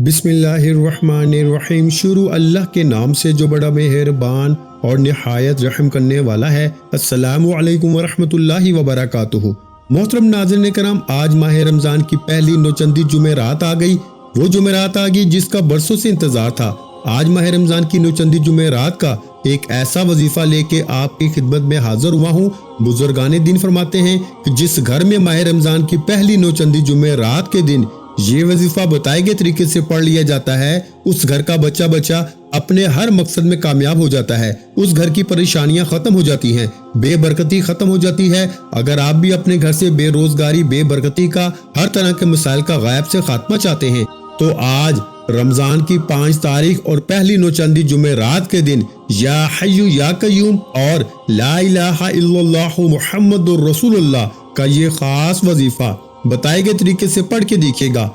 بسم اللہ الرحمن الرحیم۔ شروع اللہ کے نام سے جو بڑا مہربان اور نہایت رحم کرنے والا ہے۔ السلام علیکم ورحمۃ اللہ وبرکاتہ۔ محترم ناظرین کرام، آج ماہ رمضان کی پہلی نوچندی جمعرات آ گئی۔ وہ جمعرات آ گئی جس کا برسوں سے انتظار تھا۔ آج ماہ رمضان کی نوچندی جمعرات کا ایک ایسا وظیفہ لے کے آپ کی خدمت میں حاضر ہوا ہوں۔ بزرگان دین فرماتے ہیں کہ جس گھر میں ماہ رمضان کی پہلی نوچندی جمعرات کے دن یہ وظیفہ بتائے گئے طریقے سے پڑھ لیا جاتا ہے، اس گھر کا بچہ اپنے ہر مقصد میں کامیاب ہو جاتا ہے۔ اس گھر کی پریشانیاں ختم ہو جاتی ہیں، بے برکتی ختم ہو جاتی ہے۔ اگر آپ بھی اپنے گھر سے بے روزگاری، بے برکتی کا، ہر طرح کے مسائل کا غائب سے خاتمہ چاہتے ہیں تو آج رمضان کی 5 تاریخ اور پہلی نوچندی جمعرات کے دن یا حی یا قیوم اور لا الہ الا اللہ محمد رسول اللہ کا یہ خاص وظیفہ بتائے گئے طریقے سے پڑھ کے دیکھیے گا۔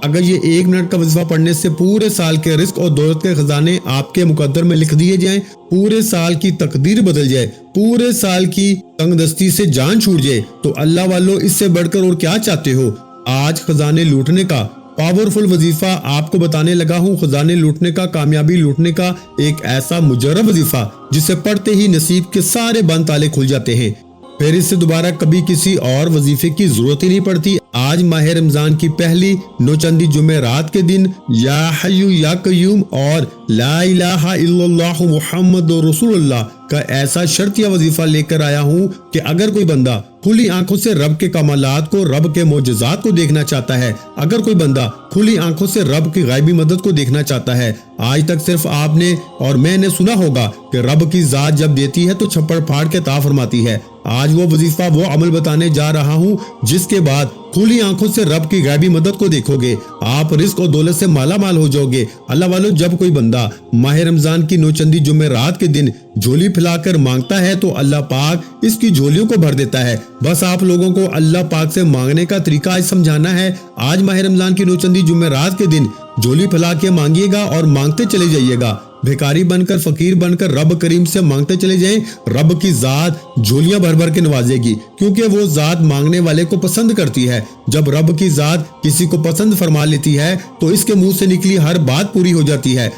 اگر یہ 1 منٹ کا وظیفہ پڑھنے سے پورے سال کے رزق اور دولت کے خزانے آپ کے مقدر میں لکھ دیے جائیں، پورے سال کی تقدیر بدل جائے، پورے سال کی تنگ دستی سے جان چھوٹ جائے، تو اللہ والو اس سے بڑھ کر اور کیا چاہتے ہو۔ آج خزانے لوٹنے کا پاورفل وظیفہ آپ کو بتانے لگا ہوں۔ خزانے لوٹنے کا، کامیابی لوٹنے کا ایک ایسا مجرب وظیفہ جسے پڑھتے ہی نصیب کے سارے بند تالے کھل جاتے ہیں، پھر اس سے دوبارہ کبھی کسی اور وظیفے کی ضرورت ہی نہیں پڑتی۔ آج ماہ رمضان کی پہلی نوچندی جمعرات کے دن یا حی یا قیوم اور لا الہ الا اللہ محمد رسول اللہ کا ایسا شرطیہ وظیفہ لے کر آیا ہوں کہ اگر کوئی بندہ کھلی آنکھوں سے رب کے کمالات کو، رب کے معجزات کو دیکھنا چاہتا ہے، اگر کوئی بندہ کھلی آنکھوں سے رب کی غیبی مدد کو دیکھنا چاہتا ہے، آج تک صرف آپ نے اور میں نے سنا ہوگا کہ رب کی ذات جب دیتی ہے تو چھپڑ پھاڑ کے عطا فرماتی ہے۔ آج وہ وظیفہ، وہ عمل بتانے جا رہا ہوں جس کے بعد کھلی آنکھوں سے رب کی غیبی مدد کو دیکھو گے، آپ رزق اور دولت سے مالا مال ہو جاؤ گے۔ اللہ والو، جب کوئی بندہ ماہ رمضان کی نوچندی جمعرات کے دن جھولی پھیلا کر مانگتا ہے تو اللہ پاک اس کی جھولیوں کو بھر دیتا ہے۔ بس آپ لوگوں کو اللہ پاک سے مانگنے کا طریقہ آج سمجھانا ہے۔ آج ماہ رمضان کی نوچندی جمعرات کے دن جھولی پھیلا کے مانگیے گا اور مانگتے چلے جائیے گا، بھیکاری بن کر، فقیر بن کر رب کریم سے مانگتے چلے جائیں۔ رب کی ذات جھولیاں بھر بھر کے نوازے گی، کیونکہ وہ ذات مانگنے والے کو پسند کرتی ہے۔ جب رب کی ذات کسی کو پسند فرما لیتی ہے تو اس کے منہ سے نکلی ہر بات پوری ہو جاتی ہے۔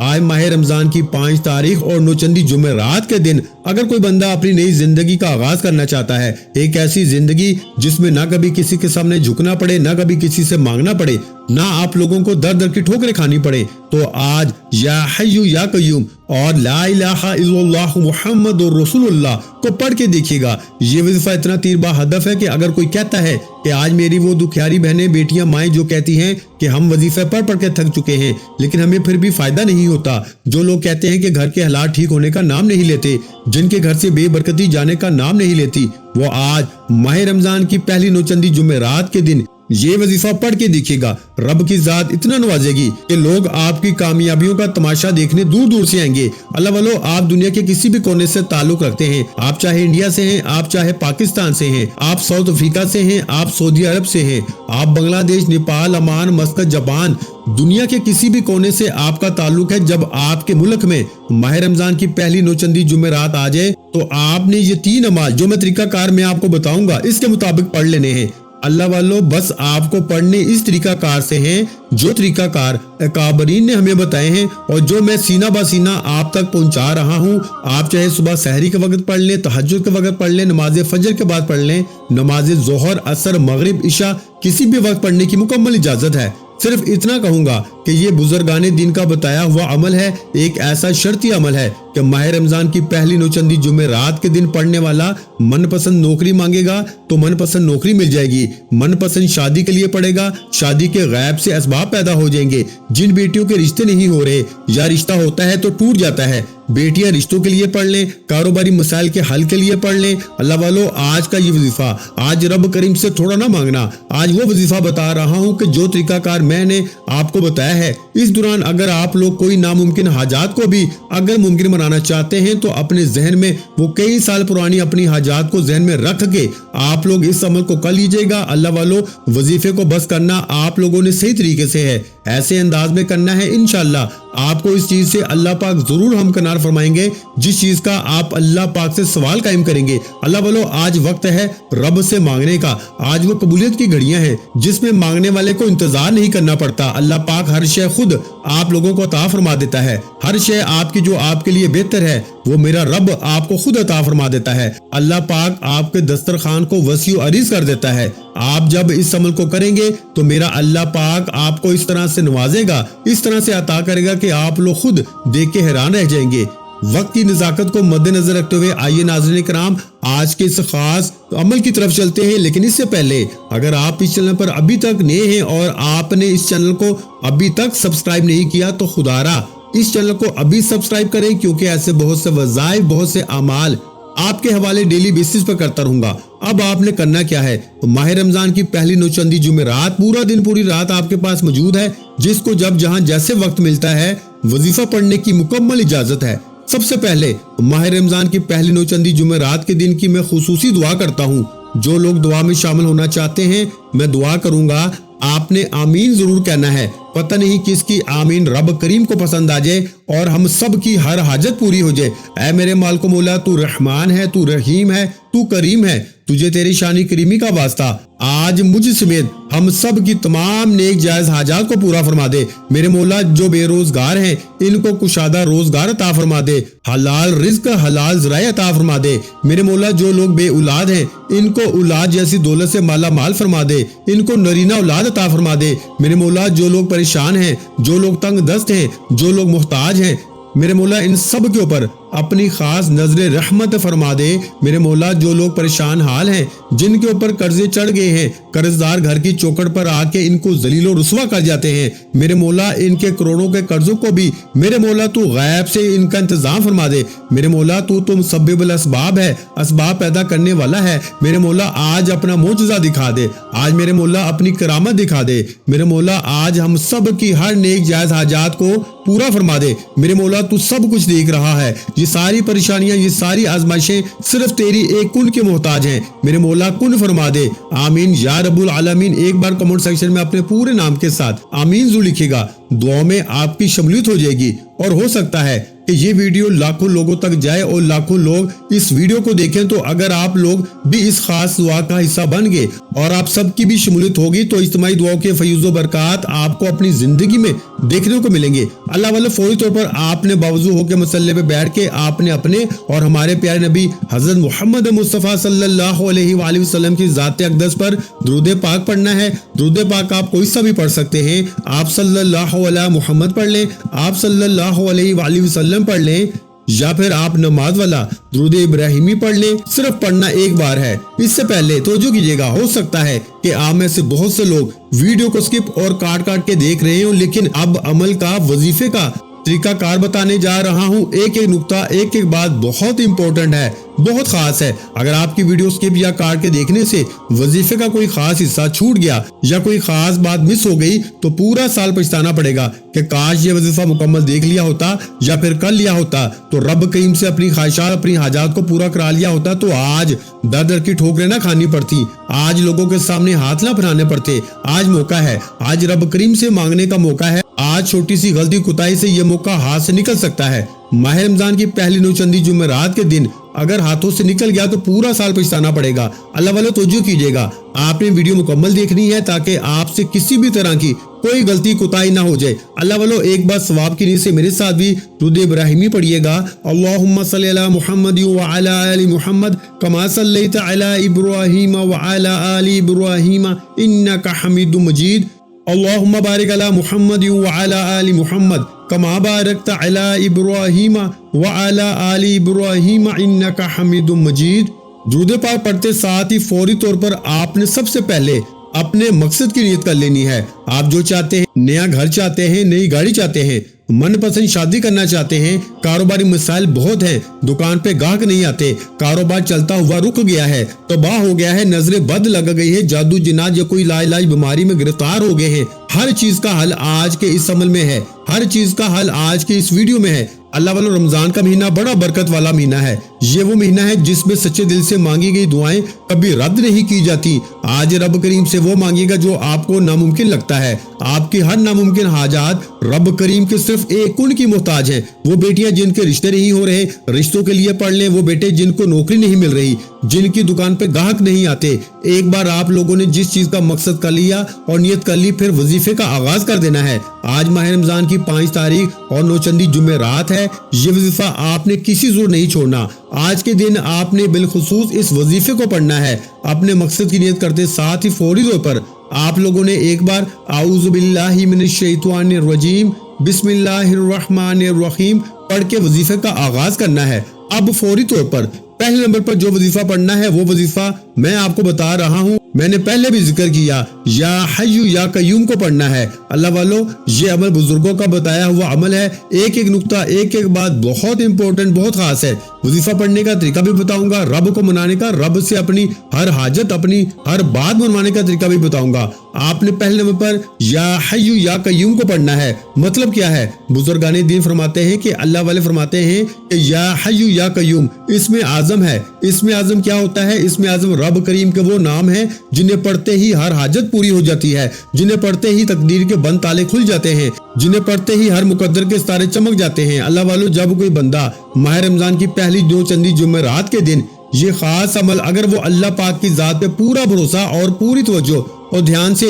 آج ماہ رمضان کی 5 تاریخ اور نوچندی جمعرات کے دن اگر کوئی بندہ اپنی نئی زندگی کا آغاز کرنا چاہتا ہے، ایک ایسی زندگی جس میں نہ کبھی کسی کے سامنے جھکنا پڑے، نہ کبھی کسی سے مانگنا پڑے، نہ آپ لوگوں کو در در کی ٹھوکریں کھانی پڑے، تو آج یا حی یا قیوم اور لا الہ الا اللہ محمد رسول اللہ کو پڑھ کے دیکھیے گا۔ یہ وظیفہ اتنا تیر با ہدف ہے کہ اگر کوئی کہتا ہے کہ آج میری وہ دکھیاری بہنیں، بیٹیاں، مائیں جو کہتی ہیں کہ ہم وظیفے پڑھ کے تھک چکے ہیں لیکن ہمیں پھر بھی فائدہ نہیں ہوتا، جو لوگ کہتے ہیں کہ گھر کے حالات ٹھیک ہونے کا نام نہیں لیتے، جن کے گھر سے بے برکتی جانے کا نام نہیں لیتی، وہ آج ماہ رمضان کی پہلی نوچندی جمعرات کے دن یہ وظیفہ پڑھ کے دیکھیے گا۔ رب کی ذات اتنا نوازے گی کہ لوگ آپ کی کامیابیوں کا تماشا دیکھنے دور دور سے آئیں گے۔ اللہ والو، آپ دنیا کے کسی بھی کونے سے تعلق رکھتے ہیں، آپ چاہے انڈیا سے ہیں، آپ چاہے پاکستان سے ہیں، آپ ساؤتھ افریقہ سے ہیں، آپ سعودی عرب سے ہیں، آپ بنگلہ دیش، نیپال، عمان، مسقط، جاپان، دنیا کے کسی بھی کونے سے آپ کا تعلق ہے، جب آپ کے ملک میں ماہ رمضان کی پہلی نوچندی جمعرات آ جائے تو آپ نے یہ 3 نماز جو میں طریقہ کار میں آپ کو بتاؤں گا اس کے مطابق پڑھ لینے ہیں۔ اللہ والو، بس آپ کو پڑھنے اس طریقہ کار سے ہیں جو طریقہ کار اکابرین نے ہمیں بتائے ہیں اور جو میں سینہ بہ سینہ آپ تک پہنچا رہا ہوں۔ آپ چاہے صبح سحری کے وقت پڑھ لیں، تہجد کے وقت پڑھ لیں، نماز فجر کے بعد پڑھ لیں، نماز ظہر، عصر، مغرب، عشاء کسی بھی وقت پڑھنے کی مکمل اجازت ہے۔ صرف اتنا کہوں گا کہ یہ بزرگان دین کا بتایا ہوا عمل ہے، ایک ایسا شرطی عمل ہے کہ ماہ رمضان کی پہلی نوچندی جمعرات کے دن پڑھنے والا من پسند نوکری مانگے گا تو من پسند نوکری مل جائے گی، من پسند شادی کے لیے پڑھے گا، شادی کے غیب سے اسباب پیدا ہو جائیں گے، جن بیٹیوں کے رشتے نہیں ہو رہے یا رشتہ ہوتا ہے تو ٹوٹ جاتا ہے، بیٹیاں رشتوں کے لیے پڑھ لیں، کاروباری مسائل کے حل کے لیے پڑھ لیں۔ اللہ والو، آج کا یہ وظیفہ، آج رب کریم سے تھوڑا نہ مانگنا، آج وہ وظیفہ بتا رہا ہوں کہ جو طریقہ کار میں نے آپ کو بتایا ہے۔ اس دوران اگر آپ لوگ کوئی ناممکن حاجات کو بھی اگر ممکن بنانا چاہتے ہیں تو اپنے ذہن میں وہ کئی سال پرانی اپنی حاجات کو ذہن میں رکھ کے آپ لوگ اس عمل کو کر لیجئے گا۔ اللہ والو، وظیفے کو بس کرنا آپ لوگوں نے صحیح طریقے سے ہے، ایسے انداز میں کرنا ہے، انشاءاللہ آپ کو اس چیز سے اللہ پاک ضرور ہمکنار فرمائیں گے جس چیز کا آپ اللہ پاک سے سوال قائم کریں گے۔ اللہ والو، آج وقت ہے رب سے مانگنے کا، آج وہ قبولیت کی گھڑیاں ہیں جس میں مانگنے والے کو انتظار نہیں کرنا پڑتا، اللہ پاک ہر ہر شے خود آپ لوگوں کو عطا فرما دیتا ہے. ہر شے آپ کی جو آپ کے لیے بہتر ہے وہ میرا رب آپ کو خود عطا فرما دیتا ہے. اللہ پاک آپ کے دسترخوان کو وسیع و عریض کر دیتا ہے. آپ جب اس عمل کو کریں گے تو میرا اللہ پاک آپ کو اس طرح سے نوازے گا, اس طرح سے عطا کرے گا کہ آپ لوگ خود دیکھ کے حیران رہ جائیں گے. وقت کی نزاکت کو مد نظر رکھتے ہوئے آئیے ناظرین کرام آج کے اس خاص عمل کی طرف چلتے ہیں. لیکن اس سے پہلے اگر آپ اس چینل پر ابھی تک نئے ہیں اور آپ نے اس چینل کو ابھی تک سبسکرائب نہیں کیا تو خدارا اس چینل کو ابھی سبسکرائب کریں, کیونکہ ایسے بہت سے وظائف, بہت سے اعمال آپ کے حوالے ڈیلی بیسس پر کرتا رہوں گا. اب آپ نے کرنا کیا ہے, ماہ رمضان کی پہلی نوچندی جمعرات پورا دن پوری رات آپ کے پاس موجود ہے, جس کو جب جہاں جیسے وقت ملتا ہے وظیفہ پڑھنے کی مکمل اجازت ہے. سب سے پہلے ماہ رمضان کی پہلی نوچندی جمعرات کے دن کی میں خصوصی دعا کرتا ہوں. جو لوگ دعا میں شامل ہونا چاہتے ہیں میں دعا کروں گا, آپ نے آمین ضرور کہنا ہے. پتہ نہیں کس کی آمین رب کریم کو پسند آ جائے اور ہم سب کی ہر حاجت پوری ہو جائے. اے میرے مالک مولا, تو رحمان ہے, تو رحیم ہے, تو کریم ہے, تجھے تیری شانی کریمی کا واسطہ آج مجھ سمیت ہم سب کی تمام نیک جائز حاجات کو پورا فرما دے. میرے مولا جو بے روزگار ہیں ان کو کشادہ روزگار عطا فرما دے, حلال رزق حلال ذرائع عطا فرما دے. میرے مولا جو لوگ بے اولاد ہیں ان کو اولاد جیسی دولت سے مالا مال فرما دے, ان کو نرینہ اولاد عطا فرما دے. میرے مولا جو لوگ پریشان ہیں, جو لوگ تنگ دست ہیں, جو لوگ محتاج ہیں, میرے مولا ان سب کے اوپر اپنی خاص نظر رحمت فرما دے. میرے مولا جو لوگ پریشان حال ہیں, جن کے اوپر قرضے چڑھ گئے ہیں, قرضدار گھر کی چوکھٹ پر آ کے ان کو ذلیل و رسوا کر جاتے ہیں, میرے مولا ان کے کروڑوں کے قرضوں کو بھی میرے مولا تو غیب سے ان کا انتظام فرما دے. میرے مولا تو مسبب الاسباب ہے, اسباب پیدا کرنے والا ہے. میرے مولا آج اپنا معجزہ دکھا دے, آج میرے مولا اپنی کرامت دکھا دے. میرے مولا آج ہم سب کی ہر نیک جائز حاجات کو پورا فرما دے. میرے مولا تو سب کچھ دیکھ رہا ہے, یہ ساری پریشانیاں, یہ ساری آزمائشیں صرف تیری ایک کن کے محتاج ہیں. میرے مولا کن فرما دے. آمین یا رب العالمین. ایک بار کمنٹ سیکشن میں اپنے پورے نام کے ساتھ آمین ضرور لکھے گا. دعاؤں میں آپ کی شمولیت ہو جائے گی اور ہو سکتا ہے کہ یہ ویڈیو لاکھوں لوگوں تک جائے اور لاکھوں لوگ اس ویڈیو کو دیکھیں. تو اگر آپ لوگ بھی اس خاص دعا کا حصہ بن گئے اور آپ سب کی بھی شمولیت ہوگی تو اجتماعی دعاؤں کے فیض و برکات آپ کو اپنی زندگی میں دیکھنے کو ملیں گے. اللہ والے فوری طور پر آپ نے باوضو ہو کے مصلی پہ بیٹھ کے آپ نے اپنے اور ہمارے پیارے نبی حضرت محمد مصطفیٰ صلی اللہ علیہ وآلہ وسلم کی ذات اقدس پر درود پاک پڑھنا ہے. درود پاک آپ کوئی سا بھی پڑھ سکتے ہیں. آپ صلی اللہ علیہ محمد پڑھ لیں, آپ صلی اللہ علیہ وآلہ وسلم پڑھ لیں, یا پھر آپ نماز والا درود ابراہیمی پڑھ لیں. صرف پڑھنا ایک بار ہے. اس سے پہلے توجہ کیجیے گا, ہو سکتا ہے کہ آپ میں سے بہت سے لوگ ویڈیو کو سکپ اور کاٹ کے دیکھ رہے ہوں, لیکن اب عمل کا وظیفے کا طریقہ کار بتانے جا رہا ہوں. ایک ایک نقطہ, ایک ایک بات بہت امپورٹنٹ ہے, بہت خاص ہے. اگر آپ کی ویڈیو سکپ یا کاٹ کے دیکھنے سے وظیفے کا کوئی خاص حصہ چھوٹ گیا یا کوئی خاص بات مس ہو گئی تو پورا سال پچھتانا پڑے گا کہ کاش یہ وظیفہ مکمل دیکھ لیا ہوتا یا پھر کر لیا ہوتا تو رب کریم سے اپنی خواہشات, اپنی حاجات کو پورا کرا لیا ہوتا تو آج در در کی ٹھوکریں نہ کھانی پڑتی, آج لوگوں کے سامنے ہاتھ نہ پھیلانے پڑتے. آج موقع ہے, آج رب کریم سے مانگنے کا موقع ہے. آج چھوٹی سی غلطی کوتاہی سے یہ موقع ہاتھ سے نکل سکتا ہے. ماہ رمضان کی پہلی نوچندی جمعرات کے دن اگر ہاتھوں سے نکل گیا تو پورا سال پچھتانا پڑے گا. اللہ والے توجہ کیجیے گا, آپ نے ویڈیو مکمل دیکھنی ہے تاکہ آپ سے کسی بھی طرح کی کوئی غلطی کوتاہی نہ ہو جائے. اللہ والو ایک بار ثواب کی نیت سے میرے ساتھ بھی درود ابراہیمی پڑھیے گا. اللہم صلی علی محمد وعلی آل محمد کما صلیت علی ابراہیم وعلی آل ابراہیم انک حمید مجید. اللہم بارک علی محمد وعلی آل محمد کما بارکت علی ابراہیم وعلی آل ابراہیم انک حمید مجید. درود پاک پڑھتے ساتھ ہی فوری طور پر آپ نے سب سے پہلے اپنے مقصد کی نیت کر لینی ہے. آپ جو چاہتے ہیں, نیا گھر چاہتے ہیں, نئی گاڑی چاہتے ہیں, من پسند شادی کرنا چاہتے ہیں, کاروباری مسائل بہت ہیں, دکان پہ گاہک نہیں آتے, کاروبار چلتا ہوا رک گیا ہے, تباہ ہو گیا ہے, نظریں بد لگ گئی ہے, جادو جنات یا کوئی لا علاج بیماری میں گرفتار ہو گئے ہیں, ہر چیز کا حل آج کے اس عمل میں ہے, ہر چیز کا حل آج کے اس ویڈیو میں ہے. اللہ والو رمضان کا مہینہ بڑا برکت والا مہینہ ہے. یہ وہ مہینہ ہے جس میں سچے دل سے مانگی گئی دعائیں کبھی رد نہیں کی جاتی۔ آج رب کریم سے وہ مانگیے گا جو آپ کو ناممکن لگتا ہے۔ آپ کی ہر ناممکن حاجات رب کریم کے صرف ایک کن کی محتاج ہیں۔ وہ بیٹیاں جن کے رشتے نہیں ہو رہے، رشتوں کے لیے پڑھ لیں۔ وہ بیٹے جن کو نوکری نہیں مل رہی، جن کی دکان پہ گاہک نہیں آتے، ایک بار آپ لوگوں نے جس چیز کا مقصد کر لیا اور نیت کر لی، پھر وظیفے کا آغاز کر دینا ہے۔ آج ماہ رمضان کی 5 تاریخ اور 9 چندی جمعرات ہے۔ یہ وظیفہ آپ نے کسی زور نہیں چھوڑنا۔ آج کے دن آپ نے بالخصوص اس وظیفے کو پڑھنا ہے۔ اپنے مقصد کی نیت کرتے ساتھ ہی فوری طور پر آپ لوگوں نے ایک بار اعوذ باللہ من الشیطان الرجیم بسم اللہ الرحمن الرحیم پڑھ کے وظیفے کا آغاز کرنا ہے۔ اب فوری طور پر پہلے نمبر پر جو وظیفہ پڑھنا ہے وہ وظیفہ میں آپ کو بتا رہا ہوں۔ میں نے پہلے بھی ذکر کیا، یا حی یا قیوم کو پڑھنا ہے۔ اللہ والو، یہ عمل بزرگوں کا بتایا ہوا عمل ہے۔ ایک ایک نقطہ، ایک ایک بات بہت امپورٹنٹ، بہت خاص ہے۔ وظیفہ پڑھنے کا طریقہ بھی بتاؤں گا، رب کو منانے کا، رب سے اپنی ہر حاجت، اپنی ہر بات منوانے کا طریقہ بھی بتاؤں گا۔ آپ نے پہلے نمبر پر یا حی یا قیوم کو پڑھنا ہے۔ مطلب کیا ہے؟ بزرگان دین فرماتے ہیں کہ اللہ والے فرماتے ہیں کہ یا حی یا قیوم اسم اعظم ہے۔ اسم اعظم کیا ہوتا ہے؟ اسم اعظم رب کریم کے وہ نام ہیں جنہیں پڑھتے ہی ہر حاجت پوری ہو جاتی ہے، جنہیں پڑھتے ہی تقدیر کے بند تالے کھل جاتے ہیں، جنہیں پڑھتے ہی ہر مقدر کے ستارے چمک جاتے ہیں۔ اللہ والو، جب کوئی بندہ ماہ رمضان کی پہلی 2 چندی جمعرات کے دن یہ خاص عمل، اگر وہ اللہ پاک کی ذات پہ پورا بھروسہ اور پوری توجہ اور دھیان سے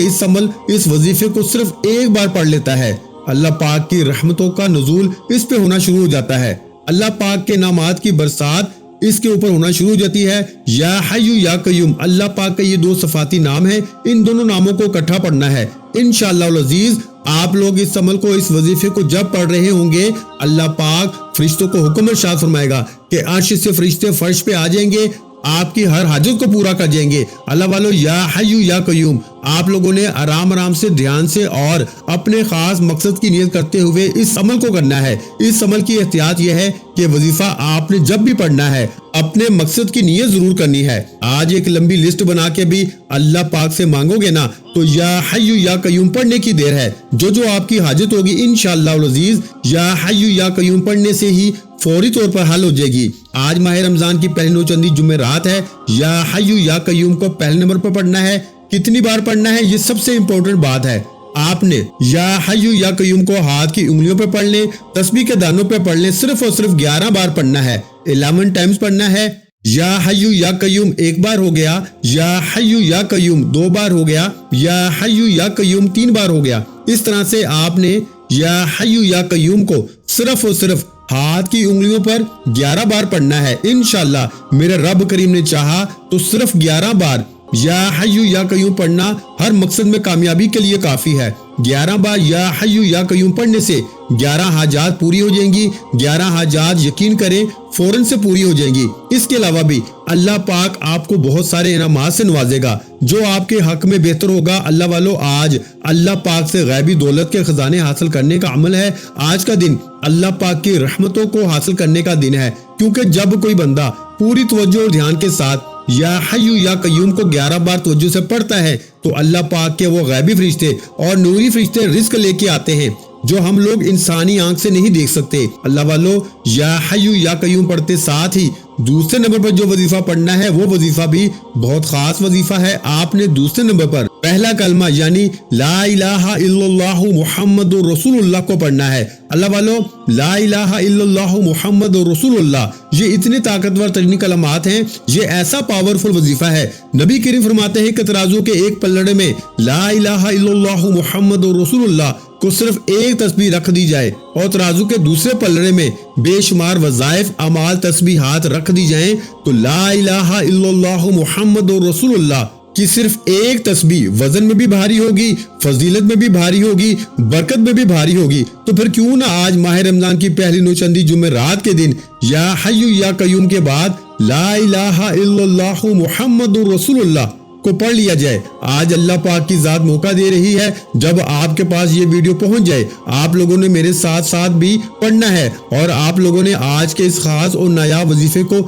اس وظیفے کو صرف ایک بار پڑھ لیتا ہے، اللہ پاک کی رحمتوں کا نزول اس پہ ہونا شروع ہو جاتا ہے۔ اللہ پاک کے انعامات کی برسات اس کے اوپر ہونا شروع ہو جاتی ہے۔ یا حی یا قیوم، اللہ پاک کا یہ 2 صفاتی نام ہے۔ ان دونوں ناموں کو اکٹھا پڑھنا ہے انشاءاللہ العزیز۔ آپ لوگ اس عمل کو، اس وظیفے کو جب پڑھ رہے ہوں گے، اللہ پاک فرشتوں کو حکم ارشاد فرمائے گا کہ عرش سے فرشتے فرش پہ آ جائیں گے، آپ کی ہر حاجت کو پورا کر جائیں گے۔ اللہ والو، یا حی یا قیوم آپ لوگوں نے آرام آرام سے، دھیان سے اور اپنے خاص مقصد کی نیت کرتے ہوئے اس عمل کو کرنا ہے۔ اس عمل کی احتیاط یہ ہے کہ وظیفہ آپ نے جب بھی پڑھنا ہے اپنے مقصد کی نیت ضرور کرنی ہے۔ آج ایک لمبی لسٹ بنا کے بھی اللہ پاک سے مانگو گے نا تو یا حی یا قیوم پڑھنے کی دیر ہے۔ جو آپ کی حاجت ہوگی انشاءاللہ العزیز یا حی یا قیوم پڑھنے سے ہی فوری طور پر حل ہو جائے گی۔ آج ماہ رمضان کی پہلی 9 چندی جمعرات ہے۔ یا حی یا قیوم کو پہلے نمبر پر پڑھنا ہے۔ کتنی بار پڑھنا ہے یہ سب سے امپورٹنٹ بات ہے۔ آپ نے یا حی یا قیوم کو ہاتھ کی انگلیوں پہ پڑھ لیں، تسبیح کے دانوں پہ پڑھ لیں، صرف اور صرف 11 بار پڑھنا ہے، 11 ٹائمز پڑھنا ہے۔ یا حی یا قیوم 1 بار ہو گیا، یا حی یا قیوم 2 بار ہو گیا، یا حی یا قیوم 3 بار ہو گیا۔ اس طرح سے آپ نے یا حی یا قیوم کو صرف اور صرف ہاتھ کی انگلیوں پر 11 بار پڑھنا ہے۔ انشاءاللہ میرے رب کریم نے چاہا تو صرف 11 بار یا حی یا قیوم پڑھنا ہر مقصد میں کامیابی کے لیے کافی ہے۔ 11 بار یا حی یا قیوم پڑھنے سے 11 حاجات پوری ہو جائیں گی۔ 11 حاجات یقین کریں فوراً سے پوری ہو جائیں گی۔ اس کے علاوہ بھی اللہ پاک آپ کو بہت سارے انعامات سے نوازے گا جو آپ کے حق میں بہتر ہوگا۔ اللہ والو، آج اللہ پاک سے غیبی دولت کے خزانے حاصل کرنے کا عمل ہے۔ آج کا دن اللہ پاک کی رحمتوں کو حاصل کرنے کا دن ہے، کیونکہ جب کوئی بندہ پوری توجہ اور دھیان کے ساتھ یا حی یا قیوم کو 11 بار توجہ سے پڑھتا ہے تو اللہ پاک کے وہ غیبی فرشتے اور نوری فرشتے رزق لے کے آتے ہیں جو ہم لوگ انسانی آنکھ سے نہیں دیکھ سکتے۔ اللہ والو، یا حی یا قیوم پڑھتے ساتھ ہی دوسرے نمبر پر جو وظیفہ پڑھنا ہے وہ وظیفہ بھی بہت خاص وظیفہ ہے۔ آپ نے دوسرے نمبر پر پہلا کلمہ یعنی لا الہ الا اللہ محمد رسول اللہ کو پڑھنا ہے۔ اللہ والو، لا الہ الا اللہ محمد رسول اللہ یہ اتنے طاقتور ترین کلمات ہیں، یہ ایسا پاورفل وظیفہ ہے۔ نبی کریم فرماتے ہیں کہ ترازو کے ایک پلڑے میں لا الہ الا اللہ محمد رسول اللہ کو صرف ایک تسبیح رکھ دی جائے اور ترازو کے دوسرے پلڑے میں بے شمار وظائف، اعمال، تسبیحات رکھ دی جائیں تو لا الہ الا اللہ محمد رسول اللہ کی صرف ایک تسبیح وزن میں بھی بھاری ہوگی، فضیلت میں بھی بھاری ہوگی، برکت میں بھی بھاری ہوگی۔ تو پھر کیوں نہ آج ماہ رمضان کی پہلی 9 چندی جمعرات کے دن یا حی یا قیوم کے بعد لا الہ الا اللہ محمد رسول اللہ کو پڑھ لیا جائے۔ آج اللہ پاک کی ذات موقع دے رہی ہے، جب آپ کے پاس یہ ویڈیو پہنچ جائے آپ لوگوں نے میرے ساتھ ساتھ بھی پڑھنا ہے اور آپ لوگوں نے آج کے اس خاص اور نایاب وظیفے کو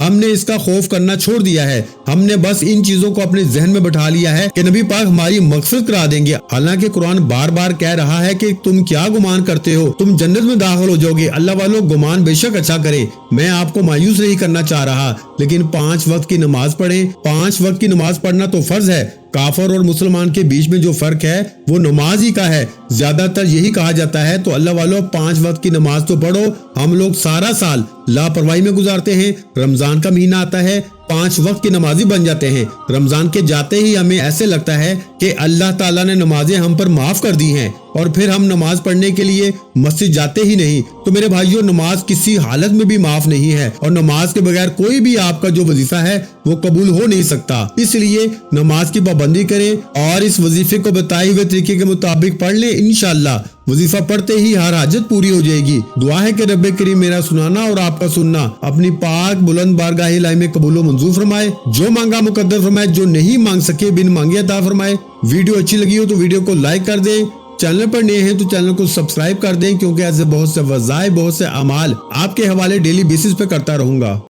ہم نے اس کا خوف کرنا چھوڑ دیا ہے. ہم نے بس ان چیزوں کو اپنے ذہن میں بٹھا لیا ہے کہ نبی پاک ہماری مغفرت کرا دیں گے. حالانکہ قرآن بار بار کہہ رہا ہے کہ تم کیا گمان کرتے ہو, تم جنت میں داخل ہو جاؤ گے. اللہ والوں گمان بے شک اچھا کرے, میں آپ کو مایوس نہیں کرنا چاہ رہا, لیکن 5 وقت کی نماز پڑھیں. 5 وقت کی نماز پڑھنا تو فرض ہے. کافر اور مسلمان کے بیچ میں جو فرق ہے وہ نماز ہی کا ہے. زیادہ تر یہی کہا جاتا ہے. تو اللہ والوں 5 وقت کی نماز تو پڑھو. ہم لوگ سارا سال لاپرواہی میں گزارتے ہیں. رمضان کا مہینہ آتا ہے, 5 وقت کی نمازی بن جاتے ہیں. رمضان کے جاتے ہی ہمیں ایسے لگتا ہے کہ اللہ تعالیٰ نے نمازیں ہم پر معاف کر دی ہیں, اور پھر ہم نماز پڑھنے کے لیے مسجد جاتے ہی نہیں. تو میرے بھائیوں, نماز کسی حالت میں بھی معاف نہیں ہے, اور نماز کے بغیر کوئی بھی آپ کا جو وظیفہ ہے وہ قبول ہو نہیں سکتا. اس لیے نماز کی پابندی کریں اور اس وظیفے کو بتائے ہوئے طریقے کے مطابق پڑھ لیں. انشاءاللہ وظیفہ پڑھتے ہی ہر حاجت پوری ہو جائے گی. دعا ہے کہ رب کریم میرا سنانا اور آپ کا سننا اپنی پاک بلند بارگاہ الہی میں قبول و منظور فرمائے. جو مانگا مقدر فرمائے, جو نہیں مانگ سکے بن مانگے عطا فرمائے. ویڈیو اچھی لگی ہو تو ویڈیو کو لائک کر دیں. چینل پر نئے ہیں تو چینل کو سبسکرائب کر دیں, کیونکہ ایسے بہت سے وظائف, بہت سے اعمال آپ کے حوالے ڈیلی بیسس پہ کرتا رہوں گا.